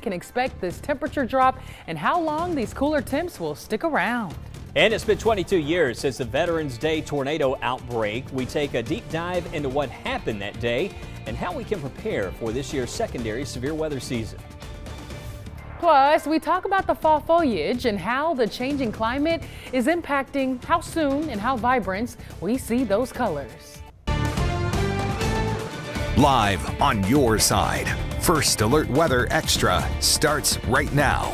Can expect this temperature drop and how long these cooler temps will stick around. And it's been 22 years since the Veterans Day tornado outbreak. We take a deep dive into what happened that day and how we can prepare for this year's secondary severe weather season. Plus, we talk about the fall foliage and how the changing climate is impacting how soon and how vibrant we see those colors. Live on your side. First Alert Weather Extra starts right now.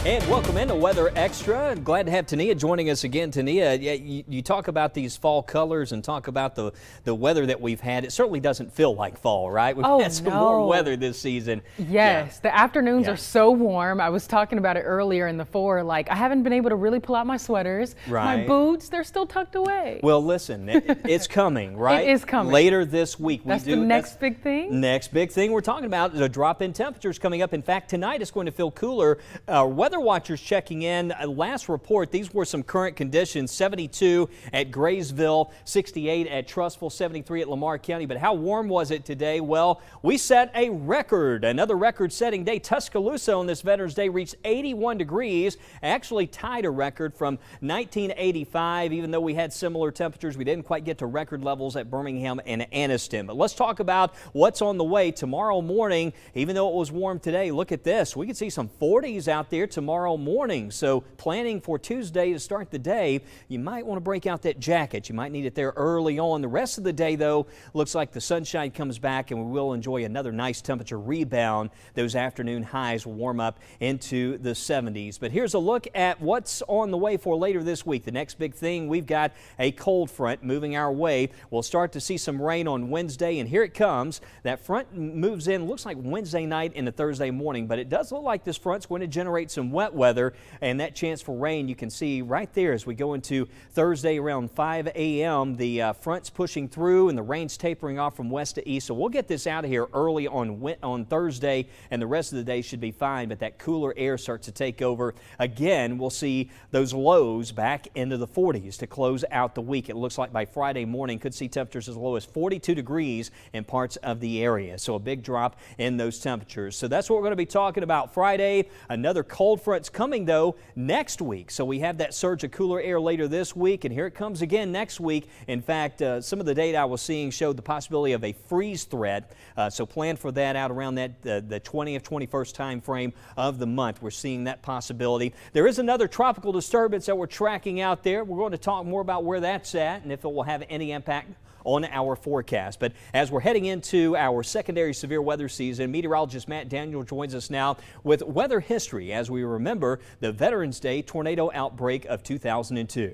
And welcome into Weather Extra. Glad to have Tania joining us again. Tania, you talk about these fall colors and talk about the weather that we've had. It certainly doesn't feel like fall, right? We've had some warm weather this season. Yes, the afternoons are so warm. I was talking about it earlier in the 4. Like, I haven't been able to really pull out my sweaters. Right. My boots, they're still tucked away. Well, listen, it's coming, right? It is coming. Later this week. That's the next big thing? Next big thing we're talking about is a drop in temperatures coming up. In fact, tonight it's going to feel cooler. Weather watchers checking in. Last report, these were some current conditions. 72 at Graysville, 68 at Trussville, 73 at Lamar County. But how warm was it today? Well, we set a record, another record-setting day. Tuscaloosa on this Veterans Day reached 81 degrees, actually tied a record from 1985. Even though we had similar temperatures, we didn't quite get to record levels at Birmingham and Anniston. But let's talk about what's on the way tomorrow morning. Even though it was warm today, look at this. We could see some 40s out there tomorrow morning. So planning for Tuesday to start the day, you might want to break out that jacket. You might need it there early on. The rest of the day, though, looks like the sunshine comes back and we will enjoy another nice temperature rebound. Those afternoon highs will warm up into the 70s. But here's a look at what's on the way for later this week. The next big thing, we've got a cold front moving our way. We'll start to see some rain on Wednesday, and here it comes. That front moves in, looks like Wednesday night into Thursday morning, but it does look like this front's going to generate some wet weather. And that chance for rain you can see right there as we go into Thursday around 5 a.m. The front's pushing through and the rain's tapering off from west to east. So we'll get this out of here early on Thursday, and the rest of the day should be fine. But that cooler air starts to take over. Again, we'll see those lows back into the 40s to close out the week. It looks like by Friday morning could see temperatures as low as 42 degrees in parts of the area. So a big drop in those temperatures. So that's what we're going to be talking about Friday. Another cold front's coming, though, next week. So we have that surge of cooler air later this week, and here it comes again next week. In fact, some of the data I was seeing showed the possibility of a freeze threat. So plan for that out around that the 20th, 21st time frame of the month. We're seeing that possibility. There is another tropical disturbance that we're tracking out there. We're going to talk more about where that's at and if it will have any impact on our forecast. But as we're heading into our secondary severe weather season, meteorologist Matt Daniel joins us now with weather history as we remember the Veterans Day tornado outbreak of 2002.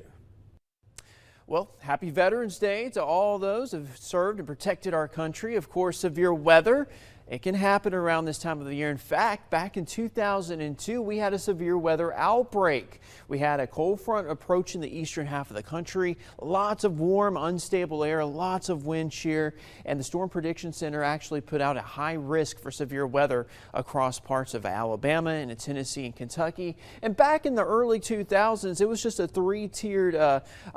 Well, happy Veterans Day to all those who have served and protected our country. Of course, severe weather, it can happen around this time of the year. In fact, back in 2002, we had a severe weather outbreak. We had a cold front approaching the eastern half of the country, lots of warm, unstable air, lots of wind shear, and the Storm Prediction Center actually put out a high risk for severe weather across parts of Alabama and Tennessee and Kentucky. And back in the early 2000s, it was just a 3-tiered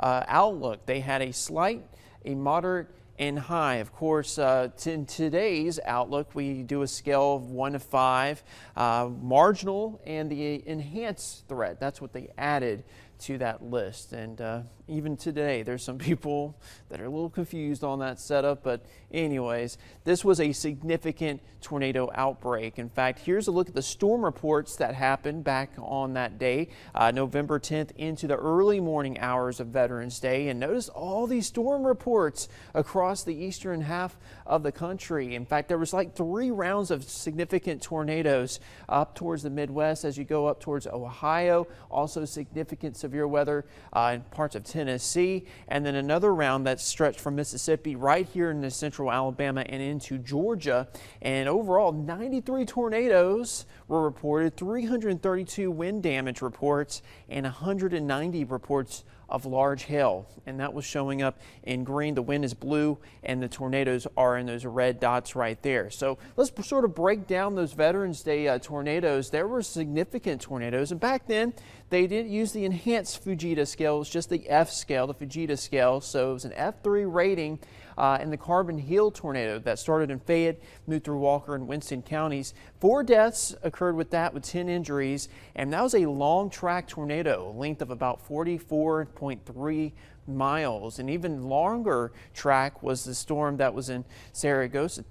outlook. They had a slight, a moderate, and high. Of course, in today's outlook, we do a scale of 1 to 5, marginal and the enhanced threat. That's what they added to that list. And even today, there's some people that are a little confused on that setup. But anyways, this was a significant tornado outbreak. In fact, here's a look at the storm reports that happened back on that day, November 10th into the early morning hours of Veterans Day. And notice all these storm reports across the eastern half of the country. In fact, there was like 3 rounds of significant tornadoes up towards the Midwest as you go up towards Ohio. Also significant severe weather in parts of Tennessee, and then another round that stretched from Mississippi right here into central Alabama and into Georgia. And overall, 93 tornadoes were reported, 332 wind damage reports, and 190 reports of large hail, and that was showing up in green. The wind is blue and the tornadoes are in those red dots right there. So let's sort of break down those Veterans Day tornadoes. There were significant tornadoes, and back then they didn't use the enhanced Fujita scale. It was just the F scale, the Fujita scale. So it was an F3 rating and the Carbon Hill tornado that started in Fayette, moved through Walker and Winston counties. 4 deaths occurred with that, with 10 injuries, and that was a long track tornado, a length of about 44.3 miles. And even longer track was the storm that was in Saragossa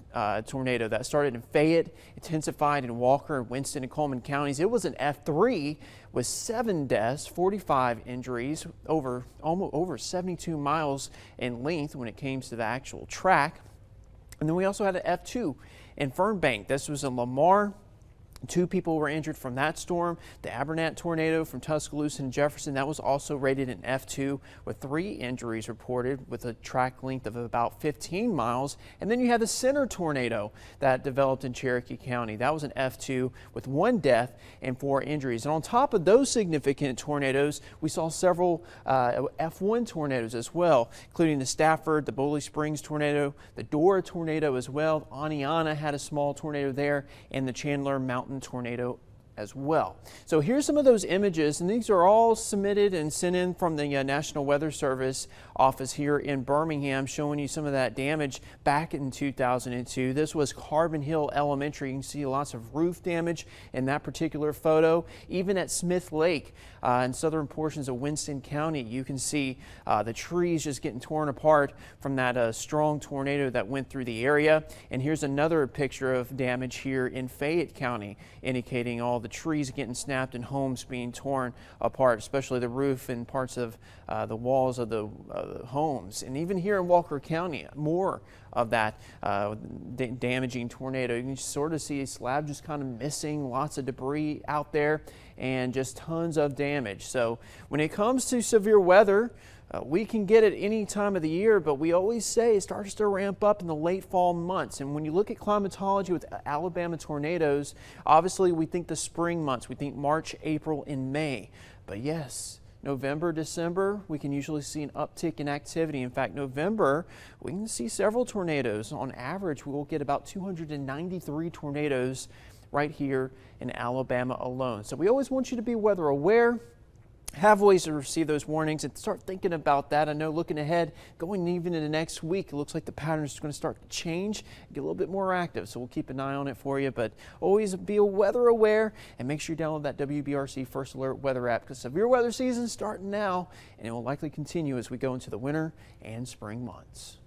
tornado that started in Fayette, intensified in Walker, Winston, and Coleman counties. It was an F3 with 7 deaths, 45 injuries, over 72 miles in length when it came to the actual track. And then we also had an F2 in Fernbank. This was in Lamar. 2 people were injured from that storm. The Abernat tornado from Tuscaloosa and Jefferson, that was also rated an F2 with 3 injuries reported with a track length of about 15 miles. And then you had the Center tornado that developed in Cherokee County. That was an F2 with 1 death and 4 injuries. And on top of those significant tornadoes, we saw several F1 tornadoes as well, including the Stafford, the Bully Springs tornado, the Dora tornado as well. Aniana had a small tornado there, and the Chandler Mountain tornado as well. So here's some of those images, and these are all submitted and sent in from the National Weather Service office here in Birmingham, showing you some of that damage back in 2002. This was Carbon Hill Elementary. You can see lots of roof damage in that particular photo. Even at Smith Lake in southern portions of Winston County, you can see the trees just getting torn apart from that strong tornado that went through the area. And here's another picture of damage here in Fayette County, indicating all the trees getting snapped and homes being torn apart, especially the roof and parts of the walls of the homes. And even here in Walker County, more of that damaging tornado. You can sort of see a slab just kind of missing, lots of debris out there, and just tons of damage. So when it comes to severe weather, we can get it any time of the year, but we always say it starts to ramp up in the late fall months. And when you look at climatology with Alabama tornadoes, obviously we think the spring months, we think March, April, and May. But yes, November, December, we can usually see an uptick in activity. In fact, November, we can see several tornadoes. On average, we will get about 293 tornadoes right here in Alabama alone. So we always want you to be weather aware, have ways to receive those warnings, and start thinking about that. I know looking ahead, going even into next week, it looks like the pattern is going to start to change, get a little bit more active. So we'll keep an eye on it for you, but always be weather aware and make sure you download that WBRC First Alert weather app, because severe weather season is starting now, and it will likely continue as we go into the winter and spring months.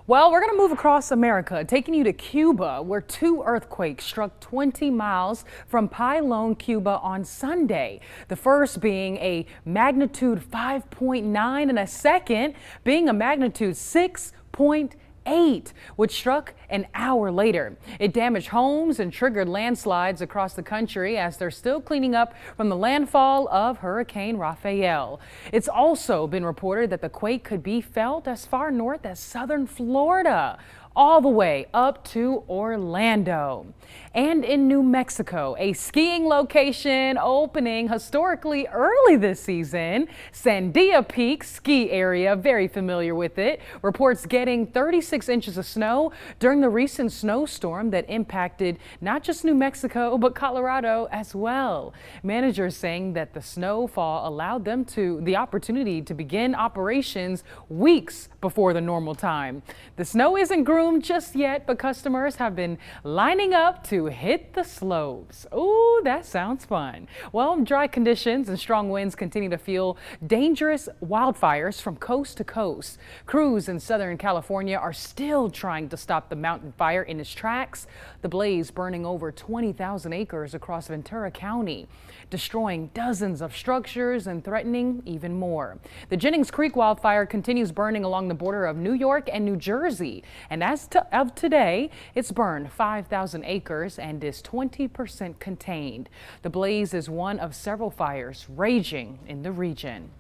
Well, we're going to move across America, taking you to Cuba, where 2 earthquakes struck 20 miles from Pilon, Cuba on Sunday. The first being a magnitude 5.9 and a second being a magnitude 6.8, which struck an hour later. It damaged homes and triggered landslides across the country as they're still cleaning up from the landfall of Hurricane Rafael. It's also been reported that the quake could be felt as far north as southern Florida, all the way up to Orlando. And in New Mexico, a skiing location opening historically early this season, Sandia Peak ski area, very familiar with it, reports getting 36 inches of snow during the recent snowstorm that impacted not just New Mexico, but Colorado as well. Managers saying that the snowfall allowed them the opportunity to begin operations weeks before the normal time. The snow isn't groomed just yet, but customers have been lining up to hit the slopes. Ooh, that sounds fun. Well, dry conditions and strong winds continue to fuel dangerous wildfires from coast to coast. Crews in Southern California are still trying to stop the mountain fire in its tracks. The blaze burning over 20,000 acres across Ventura County, destroying dozens of structures and threatening even more. The Jennings Creek wildfire continues burning along the border of New York and New Jersey. And as of today, it's burned 5,000 acres and is 20% contained. The blaze is one of several fires raging in the region.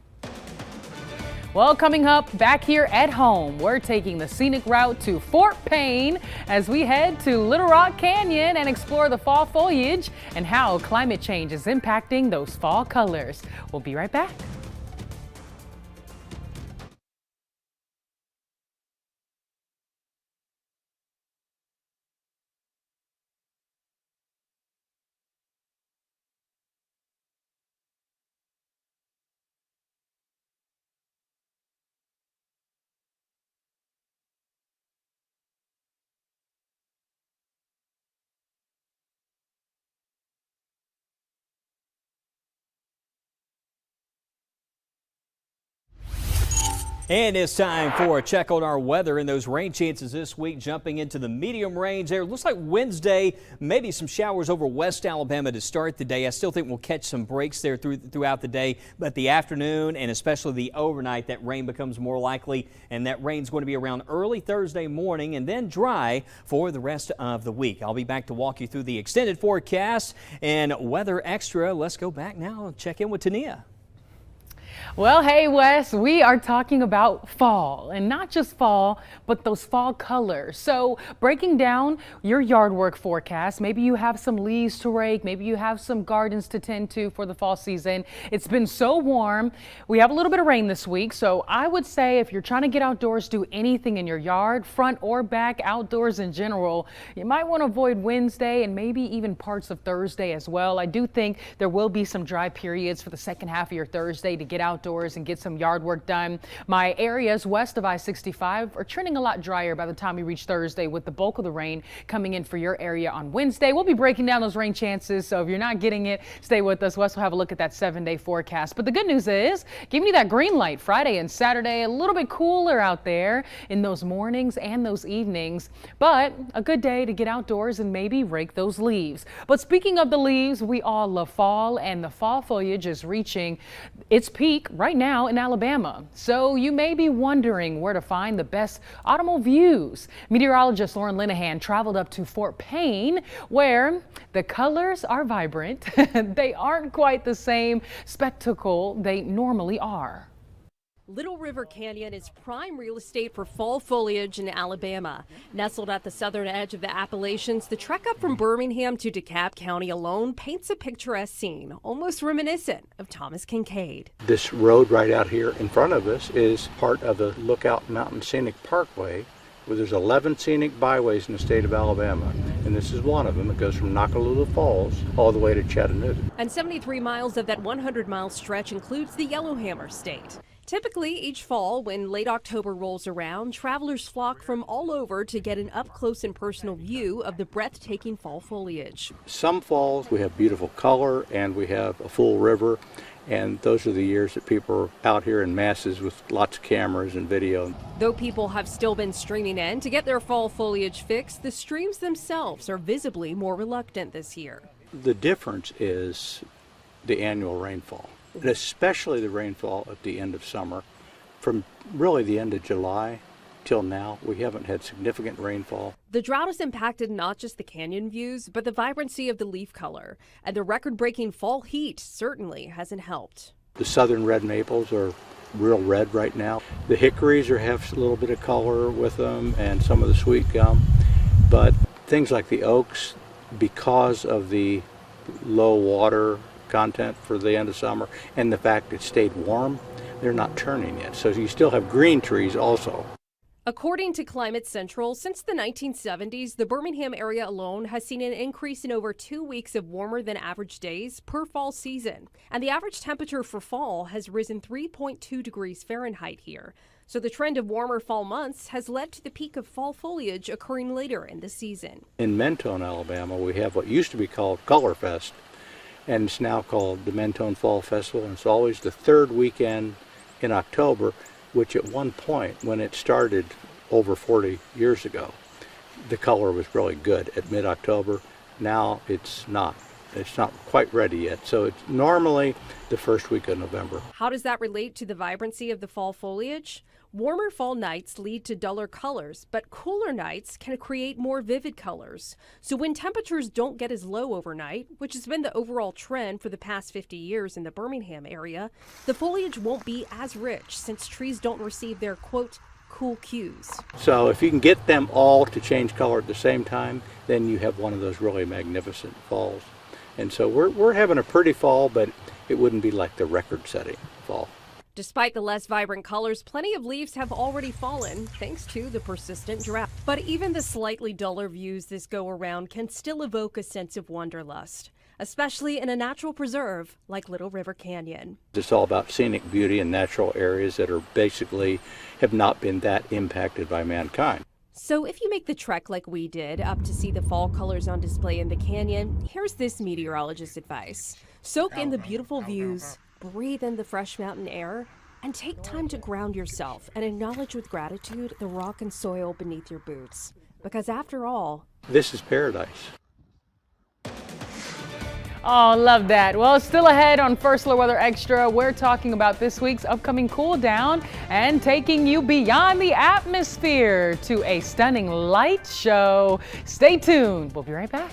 Well, coming up back here at home, we're taking the scenic route to Fort Payne as we head to Little Rock Canyon and explore the fall foliage and how climate change is impacting those fall colors. We'll be right back. And it's time for a check on our weather, and those rain chances this week jumping into the medium range there. Looks like Wednesday, maybe some showers over West Alabama to start the day. I still think we'll catch some breaks there throughout the day, but the afternoon and especially the overnight, that rain becomes more likely, and that rain's going to be around early Thursday morning and then dry for the rest of the week. I'll be back to walk you through the extended forecast and weather extra. Let's go back now and check in with Tania. Well, hey, Wes, we are talking about fall, and not just fall, but those fall colors. So breaking down your yard work forecast, maybe you have some leaves to rake, maybe you have some gardens to tend to for the fall season. It's been so warm. We have a little bit of rain this week, so I would say if you're trying to get outdoors, do anything in your yard, front or back, outdoors in general, you might want to avoid Wednesday and maybe even parts of Thursday as well. I do think there will be some dry periods for the second half of your Thursday to get outdoors and get some yard work done. My areas west of I-65 are trending a lot drier by the time we reach Thursday, with the bulk of the rain coming in for your area on Wednesday. We'll be breaking down those rain chances, so if you're not getting it, stay with us. Wes will have a look at that 7-day forecast. But the good news is, giving you that green light Friday and Saturday, a little bit cooler out there in those mornings and those evenings, but a good day to get outdoors and maybe rake those leaves. But speaking of the leaves, we all love fall, and the fall foliage is reaching its peak right now in Alabama. So you may be wondering where to find the best autumnal views. Meteorologist Lauren Linehan traveled up to Fort Payne, where the colors are vibrant. They aren't quite the same spectacle they normally are. Little River Canyon is prime real estate for fall foliage in Alabama. Nestled at the southern edge of the Appalachians, the trek up from Birmingham to DeKalb County alone paints a picturesque scene, almost reminiscent of Thomas Kinkade. This road right out here in front of us is part of the Lookout Mountain Scenic Parkway, where there's 11 scenic byways in the state of Alabama, and this is one of them. It goes from Nakalula Falls all the way to Chattanooga. And 73 miles of that 100-mile stretch includes the Yellowhammer State. Typically, each fall, when late October rolls around, travelers flock from all over to get an up-close and personal view of the breathtaking fall foliage. Some falls we have beautiful color and we have a full river, and those are the years that people are out here in masses with lots of cameras and video. Though people have still been streaming in to get their fall foliage fix, the streams themselves are visibly more reluctant this year. The difference is the annual rainfall, and especially the rainfall at the end of summer. From really the end of July till now, we haven't had significant rainfall. The drought has impacted not just the canyon views, but the vibrancy of the leaf color. And the record-breaking fall heat certainly hasn't helped. The southern red maples are real red right now. The hickories have a little bit of color with them, and some of the sweet gum. But things like the oaks, because of the low water content for the end of summer and the fact it stayed warm, they're not turning yet. So you still have green trees also. According to Climate Central, since the 1970s, the Birmingham area alone has seen an increase in over 2 weeks of warmer than average days per fall season. And the average temperature for fall has risen 3.2 degrees Fahrenheit here. So the trend of warmer fall months has led to the peak of fall foliage occurring later in the season. In Mentone, Alabama, we have what used to be called Color Fest, and it's now called the Mentone Fall Festival, and it's always the third weekend in October, which at one point, when it started over 40 years ago, the color was really good at mid-October. Now it's not. It's not quite ready yet, so it's normally the first week of November. How does that relate to the vibrancy of the fall foliage? Warmer fall nights lead to duller colors, but cooler nights can create more vivid colors. So when temperatures don't get as low overnight, which has been the overall trend for the past 50 years in the Birmingham area, the foliage won't be as rich since trees don't receive their, quote, cool cues. So if you can get them all to change color at the same time, then you have one of those really magnificent falls. And so we're having a pretty fall, but it wouldn't be like the record-setting fall. Despite the less vibrant colors, plenty of leaves have already fallen thanks to the persistent drought. But even the slightly duller views this go around can still evoke a sense of wanderlust, especially in a natural preserve like Little River Canyon. It's all about scenic beauty and natural areas that are basically have not been that impacted by mankind. So if you make the trek like we did up to see the fall colors on display in the canyon, here's this meteorologist's advice. Soak in the beautiful views, breathe in the fresh mountain air, And take time to ground yourself and acknowledge with gratitude the rock and soil beneath your boots. Because after all, This is paradise. Oh, love that. Well, still ahead on First Alert Weather Extra, we're talking about this week's upcoming cool down and taking you beyond the atmosphere to a stunning light show. Stay tuned. We'll be right back.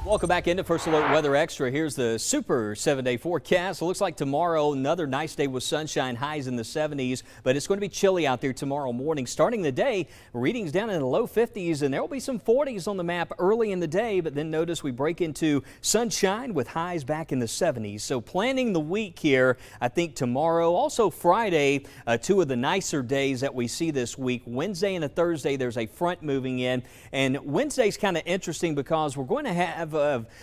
Welcome back into First Alert Weather Extra. Here's the super 7-day forecast. It looks like tomorrow, another nice day with sunshine, highs in the 70s, but it's going to be chilly out there tomorrow morning. Starting the day, readings down in the low 50s, and there will be some 40s on the map early in the day, but then notice we break into sunshine with highs back in the 70s. So planning the week here, I think tomorrow, also Friday, two of the nicer days that we see this week. Wednesday and a Thursday, there's a front moving in, and Wednesday's kind of interesting because we're going to have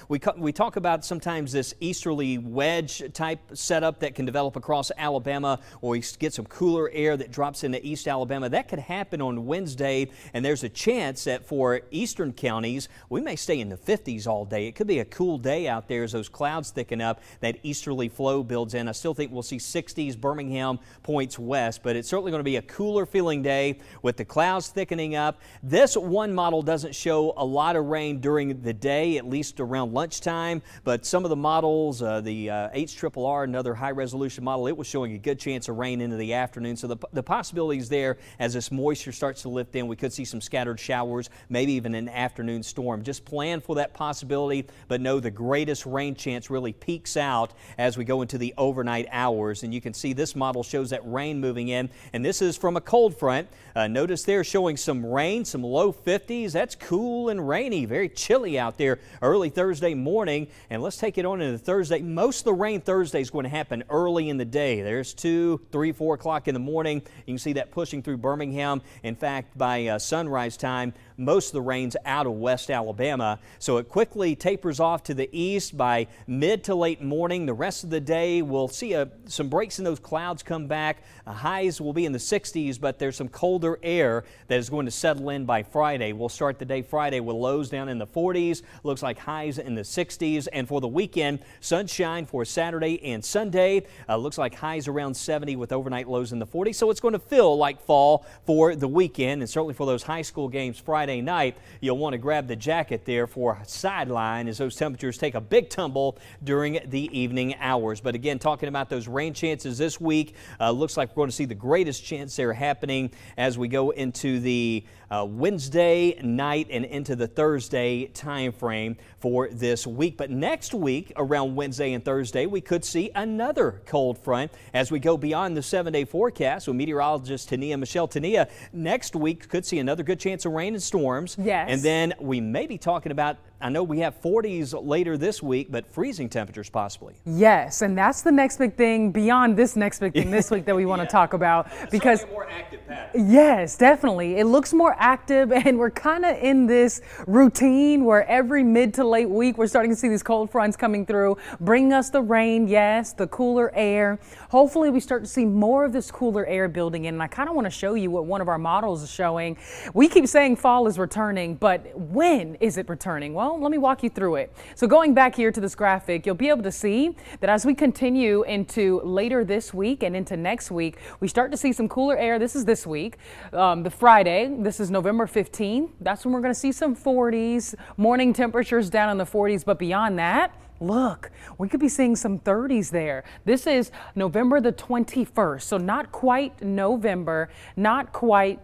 we talk about sometimes this easterly wedge type setup that can develop across Alabama, or we get some cooler air that drops into East Alabama. That could happen on Wednesday, and there's a chance that for eastern counties, we may stay in the 50s all day. It could be a cool day out there as those clouds thicken up, that easterly flow builds in. I still think we'll see 60s. Birmingham points west, but it's certainly going to be a cooler feeling day with the clouds thickening up. This one model doesn't show a lot of rain during the day, at least around lunchtime, but some of the models, the HRRR, another high-resolution model, it was showing a good chance of rain into the afternoon. So the possibilities there, as this moisture starts to lift in, we could see some scattered showers, maybe even an afternoon storm. Just plan for that possibility, but know the greatest rain chance really peaks out as we go into the overnight hours. And you can see this model shows that rain moving in, and this is from a cold front. Notice there showing some rain, some low 50s. That's cool and rainy, very chilly out there early early Thursday morning. And let's take it on into Thursday. Most of the rain Thursday is going to happen early in the day. There's 2, 3, 4 o'clock in the morning. You can see that pushing through Birmingham. In fact, by sunrise time, most of the rain's out of West Alabama. So it quickly tapers off to the east by mid to late morning. The rest of the day, we'll see some breaks in those clouds come back. Highs will be in the 60s, but there's some colder air that is going to settle in by Friday. We'll start the day Friday with lows down in the 40s. Looks like highs in the 60s. And for the weekend, sunshine for Saturday and Sunday. Looks like highs around 70 with overnight lows in the 40s. So it's going to feel like fall for the weekend, and certainly for those high school games Friday night, you'll want to grab the jacket there for sideline as those temperatures take a big tumble during the evening hours. But again, talking about those rain chances this week, looks like we're going to see the greatest chance there happening as we go into the Wednesday night and into the Thursday time frame for this week. But next week, around Wednesday and Thursday, we could see another cold front as we go beyond the 7-day forecast with meteorologist Tania Michelle. Tania, next week could see another good chance of rain and storms. Yes. And then we may be talking about, I know we have 40s later this week, but freezing temperatures possibly. Yes, and that's the next big thing beyond this next big thing this week that we want to talk about, because a more active pattern. Yes, definitely. It looks more active, and we're kind of in this routine where every mid to late week we're starting to see these cold fronts coming through, bringing us the rain, yes, the cooler air. Hopefully we start to see more of this cooler air building in, and I kind of want to show you what one of our models is showing. We keep saying fall is returning, but when is it returning? Well, let me walk you through it. So going back here to this graphic, you'll be able to see that as we continue into later this week and into next week, we start to see some cooler air. This is this week, the Friday. This is November 15th. That's when we're going to see some 40s, morning temperatures down in the 40s. But beyond that, look, we could be seeing some 30s there. This is November the 21st. So not quite November, not quite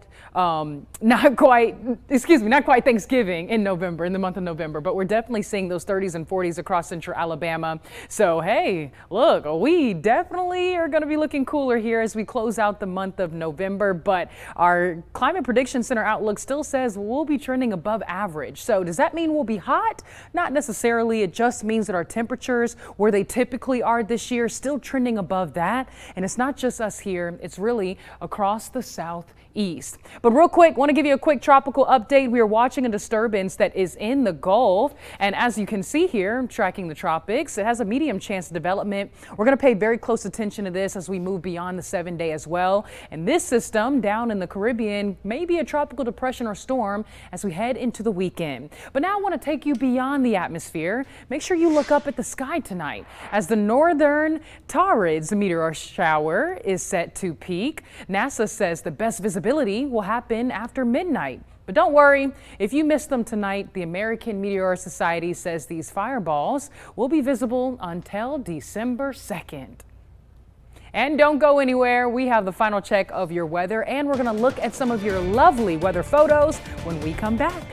Thanksgiving in November, in the month of November, but we're definitely seeing those 30s and 40s across central Alabama. So, hey, look, we definitely are going to be looking cooler here as we close out the month of November, but our Climate Prediction Center outlook still says we'll be trending above average. So does that mean we'll be hot? Not necessarily. It just means that our temperatures, where they typically are this year, still trending above that. And it's not just us here, it's really across the southeast. But real quick, want to give you a quick tropical update. We are watching a disturbance that is in the Gulf, and as you can see here, tracking the tropics, it has a medium chance of development. We're going to pay very close attention to this as we move beyond the 7-day as well. And this system down in the Caribbean may be a tropical depression or storm as we head into the weekend. But now I want to take you beyond the atmosphere. Make sure you look up at the sky tonight as the northern Taurids meteor shower is set to peak. NASA says the best visibility will happen after midnight. But don't worry, if you missed them tonight, the American Meteor Society says these fireballs will be visible until December 2nd. And don't go anywhere. We have the final check of your weather, and we're going to look at some of your lovely weather photos when we come back.